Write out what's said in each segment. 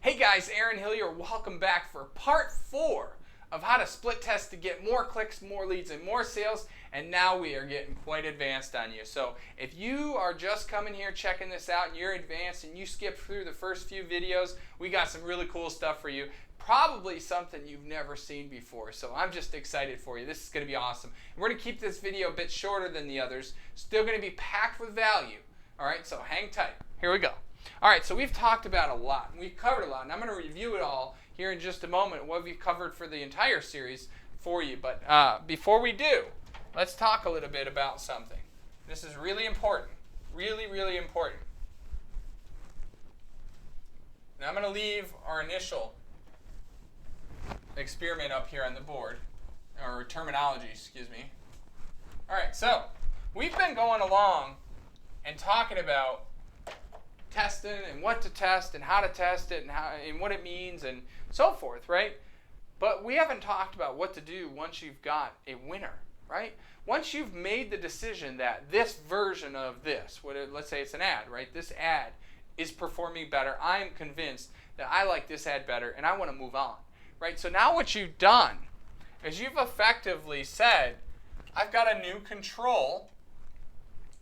Hey guys, Aaron Hillier, welcome back for part 4 of how to split test to get more clicks, more leads, and more sales. And now we are getting quite advanced on you. So if you are just coming here checking this out and you're advanced and you skipped through the first few videos, we got some really cool stuff for you. Probably something you've never seen before. So I'm just excited for you. This is going to be awesome. And we're going to keep this video a bit shorter than the others. Still going to be packed with value. All right, so hang tight. Here we go. All right, so we've talked about a lot, and we've covered a lot, and I'm going to review it all here in just a moment, what we've covered for the entire series for you. But before we do, let's talk a little bit about something. This is really important, really, really important. Now I'm going to leave our initial experiment up here on the board, or terminology, excuse me. All right, so we've been going along and talking about testing and what to test and how to test it and what it means and so forth, right? But we haven't talked about what to do once you've got a winner, right? Once you've made the decision that this version of this, let's say it's an ad, right? This ad is performing better. I'm convinced that I like this ad better and I want to move on, right? So now what you've done is you've effectively said, I've got a new control.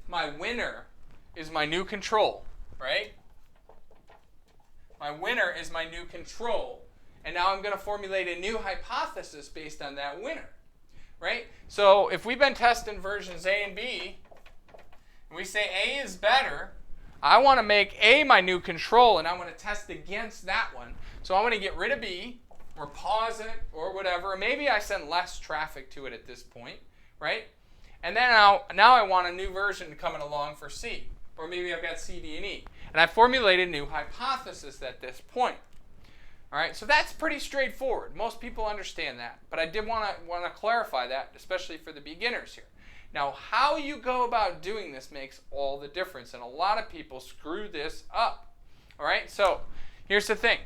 My winner is my new control. Right? My winner is my new control. And now I'm going to formulate a new hypothesis based on that winner. Right? So if we've been testing versions A and B, and we say A is better, I want to make A my new control, and I want to test against that one. So I want to get rid of B, or pause it, or whatever. Maybe I send less traffic to it at this point. Right? And then now I want a new version coming along for C. Or maybe I've got C, D, and E. And I formulated a new hypothesis at this point. All right, so that's pretty straightforward. Most people understand that. But I did want to clarify that, especially for the beginners here. Now, how you go about doing this makes all the difference. And a lot of people screw this up. All right, so here's the thing.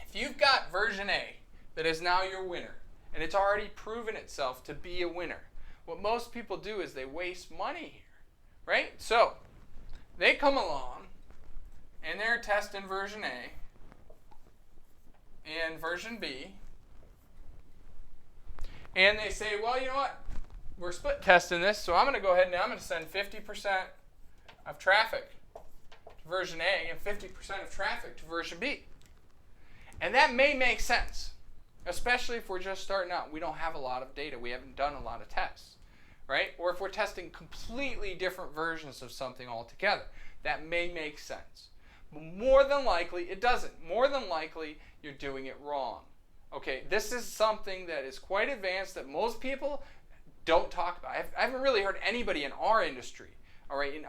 If you've got version A that is now your winner, and it's already proven itself to be a winner, what most people do is they waste money here. Right? So they come along and they're testing version A and version B, and they say, well, you know what? We're split testing this, so I'm going to go ahead and I'm going to send 50% of traffic to version A and 50% of traffic to version B. And that may make sense, especially if we're just starting out. We don't have a lot of data. We haven't done a lot of tests. Right? Or if we're testing completely different versions of something altogether, that may make sense. But more than likely, it doesn't. More than likely, you're doing it wrong. Okay, this is something that is quite advanced that most people don't talk about. I haven't really heard anybody in our industry, all right, in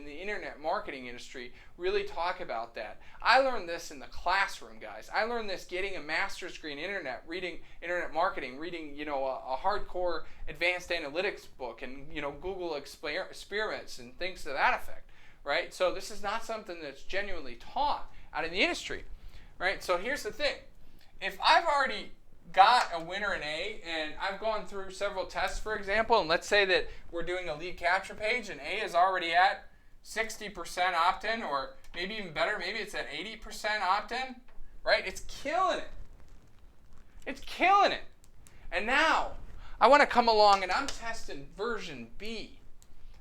the internet marketing industry, really talk about that. I learned this in the classroom, guys. I learned this getting a master's degree in reading internet marketing, reading, a hardcore advanced analytics book, and, Google experiments and things to that effect, right? So this is not something that's genuinely taught out in the industry, right? So here's the thing. If I've already got a winner in A, and I've gone through several tests, for example, and let's say that we're doing a lead capture page, and A is already at 60% opt-in, or maybe even better, maybe it's at 80% opt-in, right? It's killing it. It's killing it. And now, I want to come along and I'm testing version B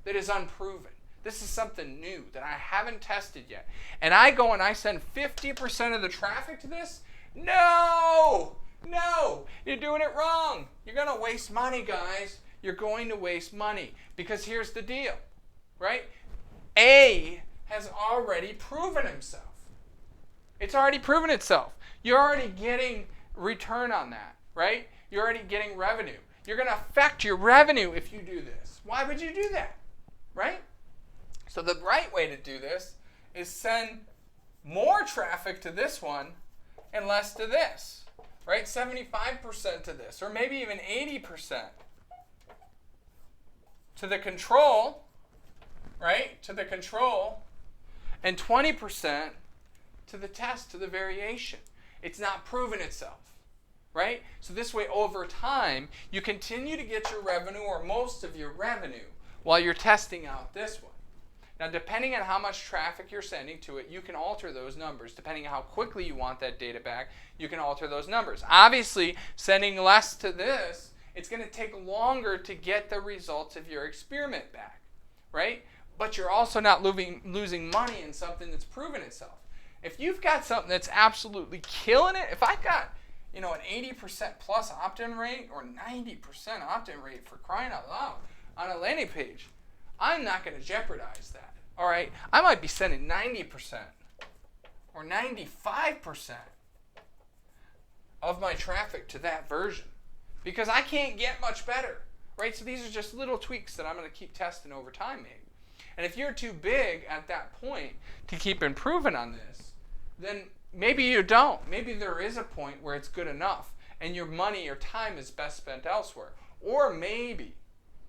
that is unproven. This is something new that I haven't tested yet. And I go and I send 50% of the traffic to this? No! No, you're doing it wrong. You're going to waste money, guys. You're going to waste money because here's the deal, right? A has already proven himself. It's already proven itself. You're already getting return on that, right? You're already getting revenue. You're going to affect your revenue if you do this. Why would you do that, right? So the right way to do this is send more traffic to this one and less to this. Right, 75% to this, or maybe even 80% to the control, right, to the control, and 20% to the test, to the variation. It's not proven itself, right? So this way, over time, you continue to get your revenue, or most of your revenue, while you're testing out this one. Now, depending on how much traffic you're sending to it, you can alter those numbers. Depending on how quickly you want that data back, you can alter those numbers. Obviously, sending less to this, it's going to take longer to get the results of your experiment back, right? But you're also not losing money in something that's proven itself. If you've got something that's absolutely killing it, if I've got, an 80% plus opt-in rate or 90% opt-in rate, for crying out loud, on a landing page, I'm not going to jeopardize that. All right, I might be sending 90% or 95% of my traffic to that version because I can't get much better, right? So these are just little tweaks that I'm going to keep testing over time, maybe. And if you're too big at that point to keep improving on this, then maybe you don't. Maybe there is a point where it's good enough and your money or time is best spent elsewhere. Or maybe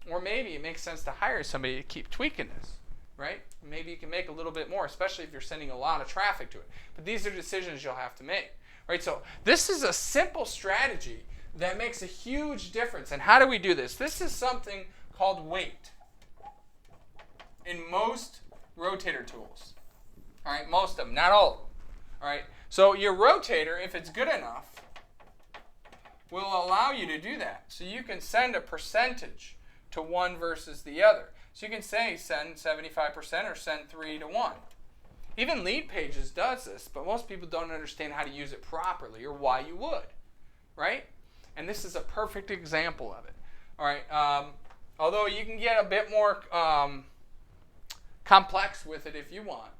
it makes sense to hire somebody to keep tweaking this, right? Maybe you can make a little bit more, especially if you're sending a lot of traffic to it. But these are decisions you'll have to make, right? So this is a simple strategy that makes a huge difference. And how do we do this? This is something called weight in most rotator tools. All right, most of them, not all of them. All right, so your rotator, if it's good enough, will allow you to do that. So you can send a percentage to one versus the other. So you can say send 75% or send 3 to 1. Even Lead Pages does this, but most people don't understand how to use it properly or why you would, right? And this is a perfect example of it. All right, although you can get a bit more complex with it if you want.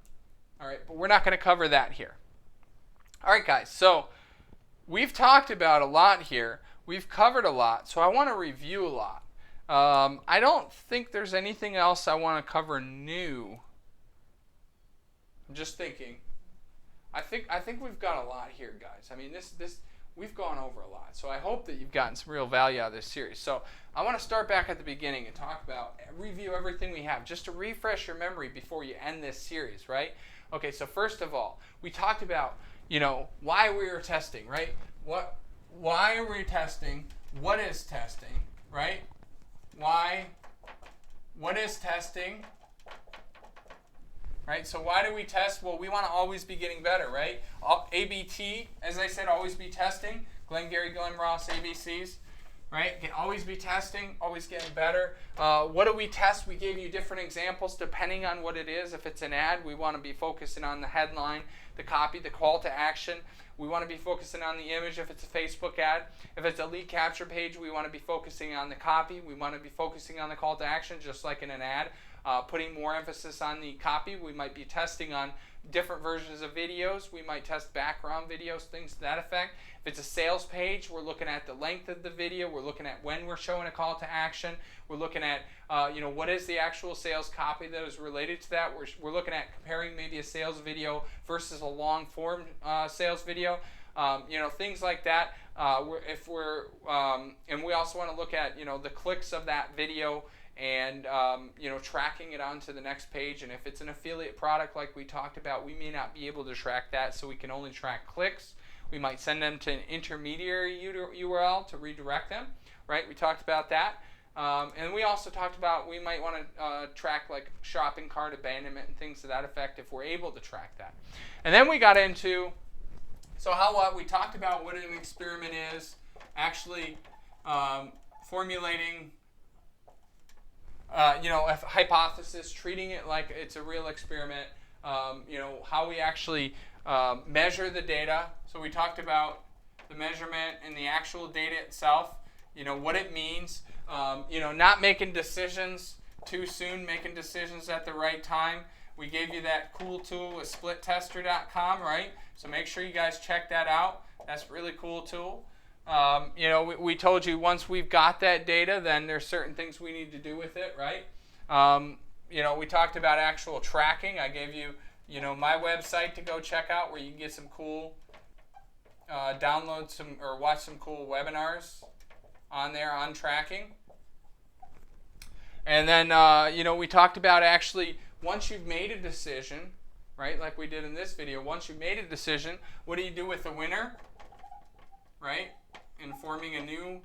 All right, but we're not going to cover that here. All right, guys, so we've talked about a lot here. We've covered a lot, so I want to review a lot. I don't think there's anything else I want to cover new. I'm just thinking. I think we've got a lot here, guys. I mean, this we've gone over a lot, so I hope that you've gotten some real value out of this series. So I want to start back at the beginning and talk about, review everything we have, just to refresh your memory before you end this series, right? Okay, so first of all, we talked about, why we were testing, right? Why are we testing? What is testing, right? Why? What is testing? Right? So why do we test? Well, we want to always be getting better, right? ABT, as I said, always be testing. Glengarry, Glen Ross, ABCs, right? Always be testing, always getting better. What do we test? We gave you different examples depending on what it is. If it's an ad, we want to be focusing on the headline, the copy, the call to action. We want to be focusing on the image if it's a Facebook ad. If it's a lead capture page, we want to be focusing on the copy. We want to be focusing on the call to action, just like in an ad. Putting more emphasis on the copy. We might be testing on different versions of videos. We might test background videos, things to that effect. If it's a sales page, we're looking at the length of the video. We're looking at when we're showing a call to action. We're looking at, what is the actual sales copy that is related to that. We're looking at comparing maybe a sales video versus a long form sales video. Things like that. And we also want to look at, the clicks of that video and tracking it onto the next page. And if it's an affiliate product like we talked about, we may not be able to track that, so we can only track clicks. We might send them to an intermediary URL to redirect them, right? We talked about that. And we also talked about we might want to track like shopping cart abandonment and things to that effect if we're able to track that. And then we got into, we talked about what an experiment is, actually formulating a hypothesis, treating it like it's a real experiment, how we actually measure the data. So we talked about the measurement and the actual data itself, what it means, not making decisions too soon, making decisions at the right time. We gave you that cool tool with splittester.com, right? So make sure you guys check that out. That's a really cool tool. We told you once we've got that data, then there's certain things we need to do with it, right? We talked about actual tracking. I gave you, my website to go check out where you can get some cool, download some or watch some cool webinars on there on tracking. And then, we talked about actually once you've made a decision, right, like we did in this video, once you've made a decision, what do you do with the winner, right? In forming a new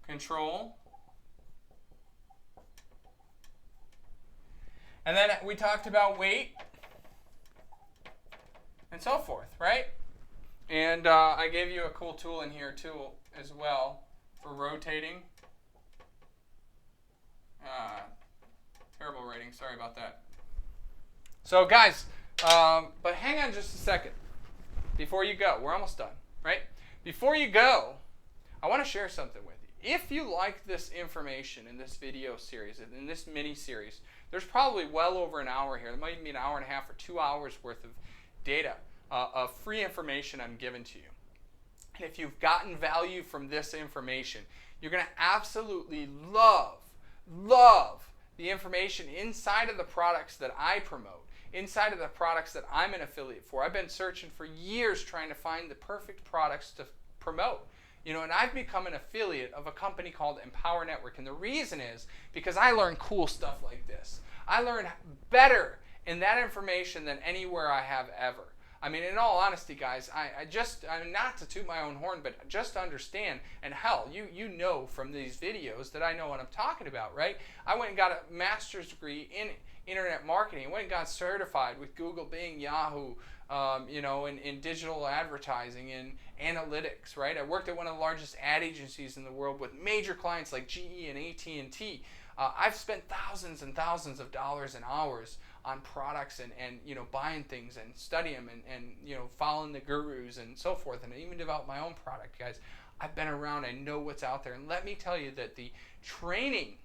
control. And then we talked about weight and so forth, right? And I gave you a cool tool in here too as well for rotating. Terrible writing, sorry about that. So guys, but hang on just a second before you go. We're almost done, right? Before you go, I want to share something with you. If you like this information in this video series, in this mini series, there's probably well over an hour here. There might even be an hour and a half or 2 hours worth of data, of free information I'm giving to you. And if you've gotten value from this information, you're going to absolutely love the information inside of the products that I promote, inside of the products that I'm an affiliate for. I've been searching for years trying to find the perfect products to promote. You know, and I've become an affiliate of a company called Empower Network. And the reason is because I learn cool stuff like this. I learn better in that information than anywhere I have ever. I mean, in all honesty, guys, I mean, not to toot my own horn, but just to understand, and hell, you know from these videos that I know what I'm talking about, right? I went and got a master's degree in internet marketing. I went and got certified with Google, Bing, Yahoo, you know, in digital advertising, in analytics, right? I worked at one of the largest ad agencies in the world with major clients like GE and AT&T. I've spent thousands and thousands of dollars and hours on products and you know, buying things and studying them and you know, following the gurus and so forth, and even develop my own product, guys. I've been around, I know what's out there, and let me tell you that the training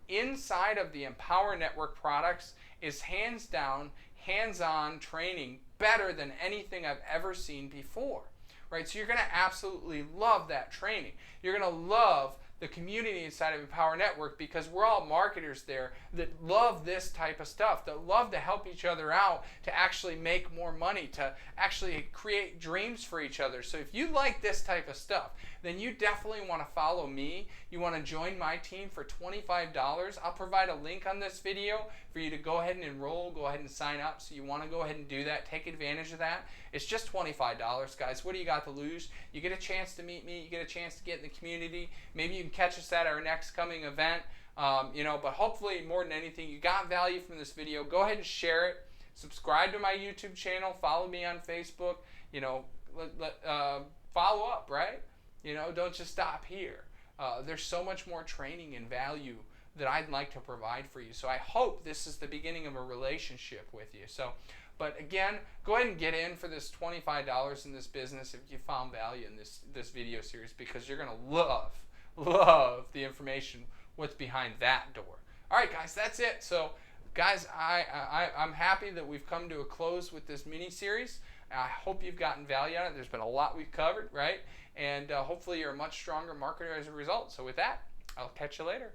inside of the Empower Network products is hands down, hands-on training better than anything I've ever seen before, right? So you're going to absolutely love that training. You're going to love the community inside of Empower Network because we're all marketers there that love this type of stuff, that love to help each other out to actually make more money, to actually create dreams for each other. So if you like this type of stuff, then you definitely want to follow me. You want to join my team for $25. I'll provide a link on this video for you to go ahead and enroll, go ahead and sign up. So you want to go ahead and do that, take advantage of that. It's just $25, guys. What do you got to lose? You get a chance to meet me, you get a chance to get in the community. Maybe you can catch us at our next coming event. You know, but hopefully more than anything, you got value from this video. Go ahead and share it. Subscribe to my YouTube channel. Follow me on Facebook. You know, follow up, right? You know, don't just stop here. There's so much more training and value that I'd like to provide for you. So I hope this is the beginning of a relationship with you. So, but again, go ahead and get in for this $25 in this business if you found value in this video series, because you're going to love the information what's behind that door. All right, guys, that's it. So, guys, I'm happy that we've come to a close with this mini-series. I hope you've gotten value out of it. There's been a lot we've covered, right? And hopefully you're a much stronger marketer as a result. So with that, I'll catch you later.